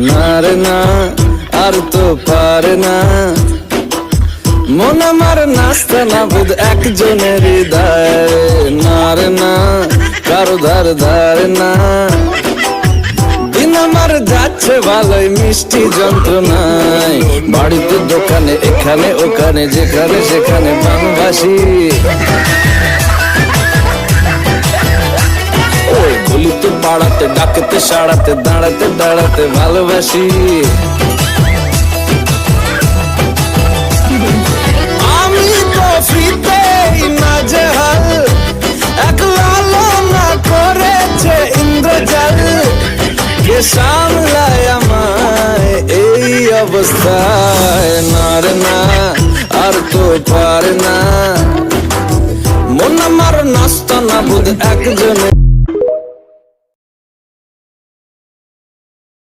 না রে না, আর তো পারে না মন আমার নাস্তা না বুধ একজনের হৃদয়। না রে না, কারো ধার ধার না, দিন আমার যাচ্ছে ভালোই মিষ্টি যন্ত্রণায়। বাড়িতে দোকানে এখানে ওখানে যেখানে সেখানে বাংলাভাষী। ওই গলিতে পাড়াতে ডাকতে সাড়াতে দাঁড়াতে দাঁড়াতে ভালোবাসি। আমি তো ফ্রিতেই নাজেহাল, একলা না করেছে ইন্দ্রজাল। কে সামলায় আমায় এই অবস্থায়। না রে না, আর তো পারে না মন আমার নাস্তা না বুধ একজনে।